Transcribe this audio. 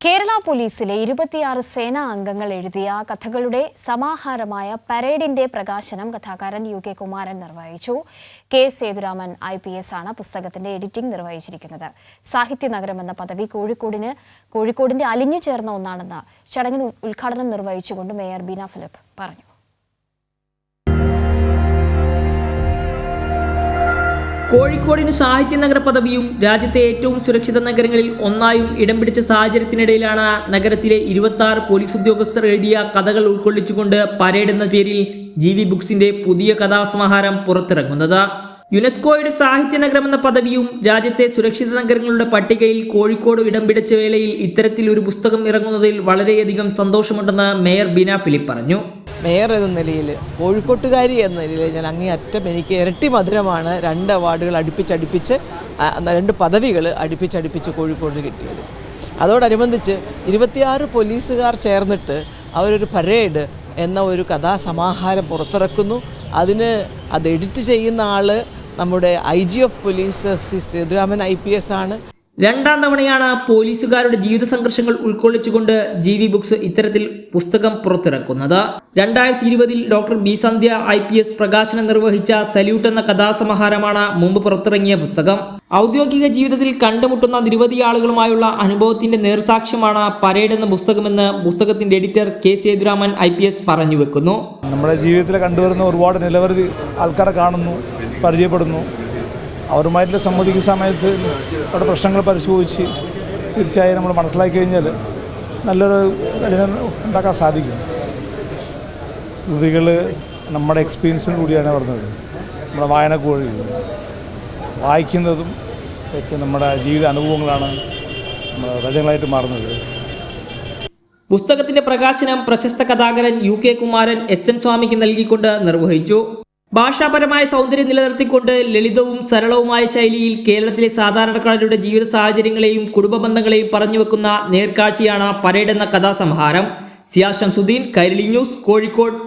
കേരള പോലീസിലെ 26 സേനാ അംഗങ്ങൾ എഴുതിയ കഥകളുടെ സമാഹാരമായ പരേഡിന്റെ പ്രകാശനം കഥാകാരൻ യു കെ കുമാരൻ നിർവഹിച്ചു. കെ സേതുരാമൻ IPS ആണ് പുസ്തകത്തിന്റെ എഡിറ്റിംഗ് നിർവഹിച്ചിരിക്കുന്നത്. സാഹിത്യ നഗരം എന്ന പദവി കോഴിക്കോടിന്റെ അലിഞ്ഞു ചേർന്ന ഒന്നാണെന്ന് ചടങ്ങിന് ഉദ്ഘാടനം നിർവഹിച്ചുകൊണ്ട് മേയർ ബീന ഫിലിപ്പ് പറഞ്ഞു. കോഴിക്കോടിന് സാഹിത്യ നഗര പദവിയും രാജ്യത്തെ ഏറ്റവും സുരക്ഷിത നഗരങ്ങളിൽ ഒന്നായും ഇടം പിടിച്ച സാഹചര്യത്തിനിടയിലാണ് നഗരത്തിലെ 26 പോലീസ് ഉദ്യോഗസ്ഥർ എഴുതിയ കഥകൾ ഉൾക്കൊള്ളിച്ചുകൊണ്ട് പരേഡ് എന്ന പേരിൽ GV ബുക്സിന്റെ പുതിയ കഥാസമാഹാരം പുറത്തിറങ്ങുന്നത്. യുനെസ്കോയുടെ സാഹിത്യ നഗരം എന്ന പദവിയും രാജ്യത്തെ സുരക്ഷിത നഗരങ്ങളുടെ പട്ടികയിൽ കോഴിക്കോട് ഇടം പിടിച്ച വേളയിൽ ഇത്തരത്തിൽ ഒരു പുസ്തകം ഇറങ്ങുന്നതിൽ വളരെയധികം സന്തോഷമുണ്ടെന്ന് മേയർ ബീന ഫിലിപ്പ് പറഞ്ഞു. മേയർ എന്ന നിലയിൽ, കോഴിക്കോട്ടുകാരി എന്ന നിലയിൽ ഞാൻ അങ്ങേയറ്റം എനിക്ക് ഇരട്ടി മധുരമാണ് 2 അവാർഡുകൾ അടുപ്പിച്ച് 2 പദവികൾ അടുപ്പിച്ച് കോഴിക്കോട് കിട്ടിയത്. അതോടനുബന്ധിച്ച് 26 പോലീസുകാർ ചേർന്നിട്ട് അവരൊരു പരേഡ് എന്ന ഒരു കഥാസമാഹാരം പുറത്തിറക്കുന്നു. അത് എഡിറ്റ് ചെയ്യുന്ന ആൾ നമ്മുടെ IG of police Sethuraman IPS ആണ്. 2ാം തവണയാണ് പോലീസുകാരുടെ ജീവിത സംഘർഷങ്ങൾ ഉൾക്കൊള്ളിച്ചുകൊണ്ട് GV ബുക്സ് ഇത്തരത്തിൽ പുസ്തകം പുറത്തിറക്കുന്നത്. 2020 ഡോക്ടർ ബി സന്ധ്യ IPS പ്രകാശനം നിർവഹിച്ച സല്യൂട്ട് എന്ന കഥാസമാഹാരമാണ് മുമ്പ് പുറത്തിറങ്ങിയ പുസ്തകം. ഔദ്യോഗിക ജീവിതത്തിൽ കണ്ടുമുട്ടുന്ന നിരവധി ആളുകളുമായുള്ള അനുഭവത്തിന്റെ നേർസാക്ഷ്യമാണ് പരേഡ് എന്ന പുസ്തകമെന്ന് പുസ്തകത്തിന്റെ എഡിറ്റർ കെ സേതുരാമൻ IPS പറഞ്ഞു വെക്കുന്നു. നമ്മുടെ ജീവിതത്തിൽ കണ്ടുവരുന്ന ഒരുപാട് നിരവധി ആൾക്കാരെ കാണുന്നു, പരിചയപ്പെടുന്നു. അവരുമായിട്ട് സംവദിക്കുന്ന സമയത്ത് അവരുടെ പ്രശ്നങ്ങൾ പരിശോധിച്ച് തീർച്ചയായും നമ്മൾ മനസ്സിലാക്കി കഴിഞ്ഞാൽ നല്ലൊരു രചന ഉണ്ടാക്കാൻ സാധിക്കും. കൃതികൾ നമ്മുടെ എക്സ്പീരിയൻസിന് കൂടിയാണ് പറഞ്ഞത്. നമ്മുടെ വായനക്ക് വായിക്കുന്നതും നമ്മുടെ ജീവിത അനുഭവങ്ങളാണ് നമ്മുടെ രചനകളായിട്ട് മാറുന്നത്. പുസ്തകത്തിന്റെ പ്രകാശനം പ്രശസ്ത കഥാകാരൻ UK കുമാരൻ SN സ്വാമിക്ക് നൽകിക്കൊണ്ട് നിർവഹിച്ചു. ഭാഷാപരമായ സൗന്ദര്യം നിലനിർത്തിക്കൊണ്ട് ലളിതവും സരളവുമായ ശൈലിയിൽ കേരളത്തിലെ സാധാരണക്കാരുടെ ജീവിത സാഹചര്യങ്ങളെയും കുടുംബ ബന്ധങ്ങളെയും പറഞ്ഞു വെക്കുന്ന നേർക്കാഴ്ചയാണ് പരേഡ് എന്ന കഥാസംഹാരം. സിയാ ഷംസുദ്ദീൻ, കൈരളി ന്യൂസ്, കോഴിക്കോട്.